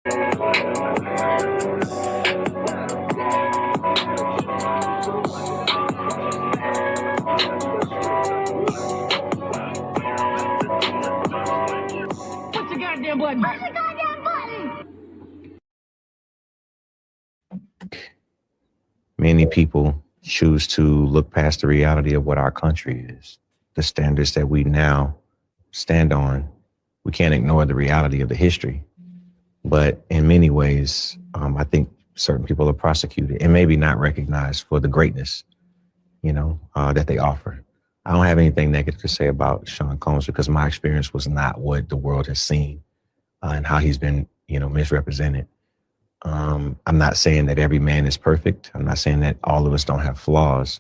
Push the goddamn button. Push the goddamn button. Many people choose to look past the reality of what our country is, the standards that we now stand on. We can't ignore the reality of the history. But in many ways, I think certain people are prosecuted and maybe not recognized for the greatness, that they offer. I don't have anything negative to say about Sean Combs because my experience was not what the world has seen and how he's been, misrepresented. I'm not saying that every man is perfect. I'm not saying that all of us don't have flaws,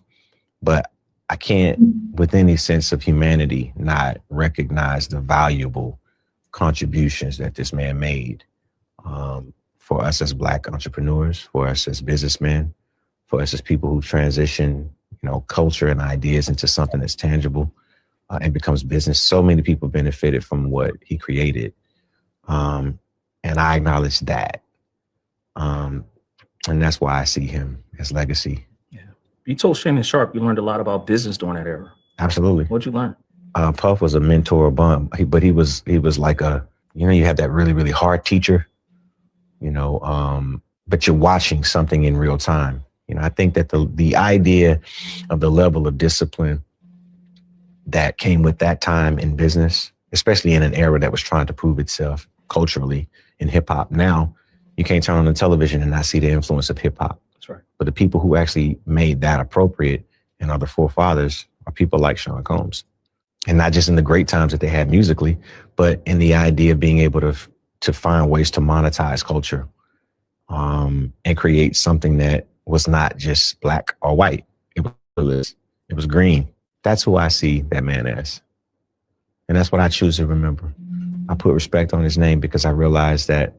but I can't, with any sense of humanity, not recognize the valuable contributions that this man made for us as Black entrepreneurs, for us as businessmen, for us as people who transition, culture and ideas into something that's tangible and becomes business. So many people benefited from what he created. And I acknowledge that. And that's why I see him as legacy. Yeah. You told Shannon Sharp you learned a lot about business during that era. Absolutely. What'd you learn? Puff was a mentor, but he was like you have that really, really hard teacher, but you're watching something in real time. I think that the idea of the level of discipline that came with that time in business, especially in an era that was trying to prove itself culturally in hip hop. Now you can't turn on the television and not see the influence of hip hop. That's right. But the people who actually made that appropriate and are the forefathers are people like Sean Combs. And not just in the great times that they had musically, but in the idea of being able to find ways to monetize culture and create something that was not just Black or white. It was green. That's who I see that man as. And that's what I choose to remember. I put respect on his name because I realized that,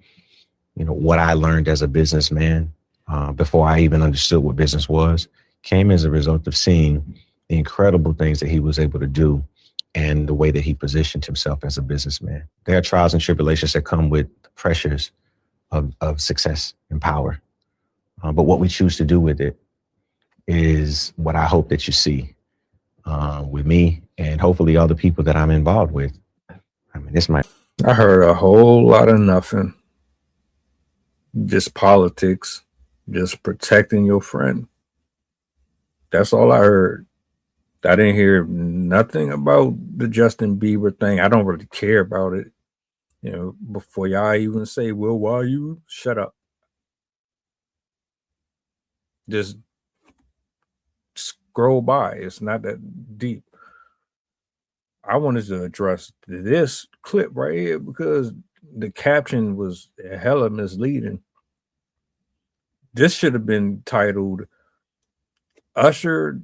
what I learned as a businessman before I even understood what business was came as a result of seeing the incredible things that he was able to do and the way that he positioned himself as a businessman. There are trials and tribulations that come with the pressures of success and power. But what we choose to do with it is what I hope that you see with me and hopefully all the people that I'm involved with. I mean, I heard a whole lot of nothing. Just politics, just protecting your friend. That's all I heard. I didn't hear nothing about the Justin Bieber thing. I don't really care about it. Before y'all even say, well, why you shut up? Just scroll by. It's not that deep. I wanted to address this clip right here because the caption was hella misleading. This should have been titled Usher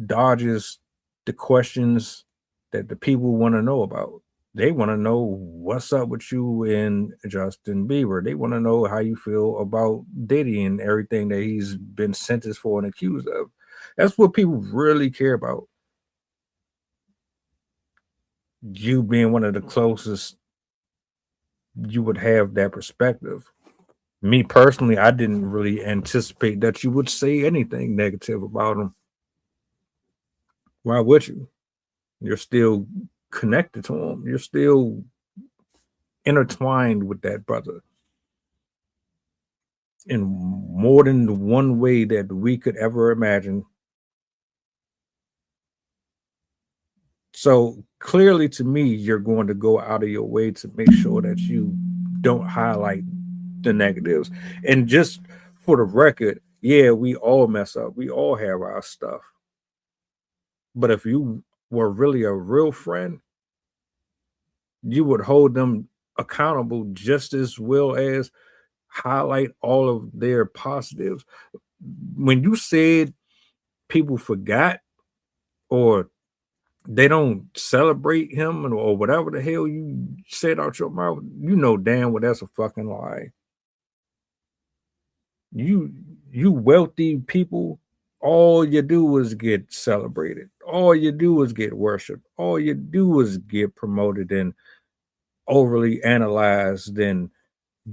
dodges the questions that the people want to know about. They want to know what's up with you and Justin Bieber. They want to know how you feel about Diddy and everything that he's been sentenced for and accused of. That's what people really care about. You being one of the closest, you would have that perspective. Me personally, I didn't really anticipate that you would say anything negative about him. Why would you? You're still connected to him. You're still intertwined with that brother in more than one way that we could ever imagine. So clearly to me, you're going to go out of your way to make sure that you don't highlight the negatives. And just for the record, yeah, we all mess up. We all have our stuff. But if you were really a real friend, you would hold them accountable just as well as highlight all of their positives. When you said people forgot or they don't celebrate him or whatever the hell you said out your mouth, you know damn well that's a fucking lie. You wealthy people, all you do is get celebrated. All you do is get worshiped. All you do is get promoted and overly analyzed and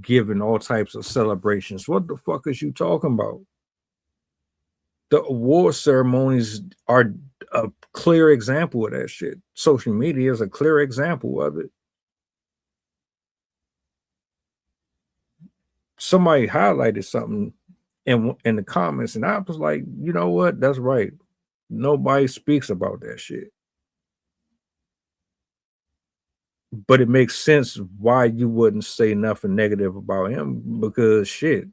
giving all types of celebrations. What the fuck is you talking about? The award ceremonies are a clear example of that shit. Social media is a clear example of it. Somebody highlighted something in the comments, and I was like, you know what? That's right. Nobody speaks about that shit. But it makes sense why you wouldn't say nothing negative about him, because shit,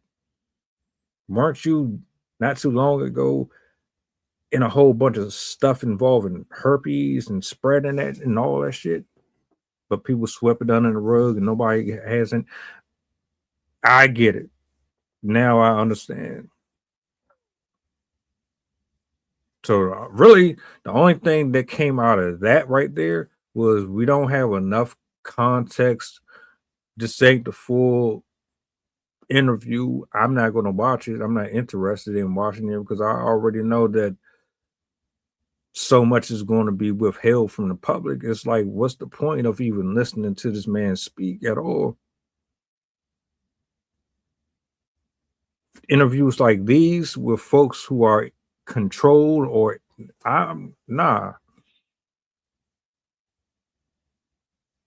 weren't you not too long ago in a whole bunch of stuff involving herpes and spreading that and all that shit? But people swept it under the rug and nobody hasn't. I get it. Now I understand. So really, the only thing that came out of that right there was we don't have enough context to say the full interview. I'm not going to watch it. I'm not interested in watching it because I already know that so much is going to be withheld from the public. It's like, what's the point of even listening to this man speak at all? Interviews like these with folks who are controlled or nah.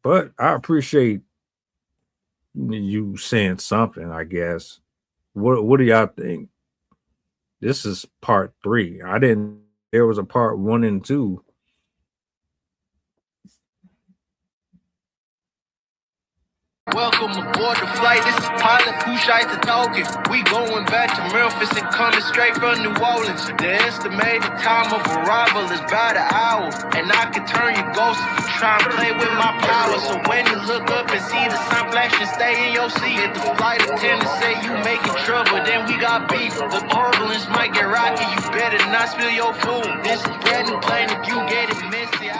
But I appreciate you saying something, I guess. What do y'all think? This is part 3. There was a part 1 and 2. Welcome aboard the flight. This is pilot Usher talking. We going back to Memphis and coming straight from New Orleans. The estimated time of arrival is about an hour, and I can turn your ghost if you try and play with my power. So when you look up and see the sun flashing, stay in your seat. If the flight attendant say you making trouble, then we got beef. The turbulence might get rocky. You better not spill your food. This is bread and plain if you get it messy.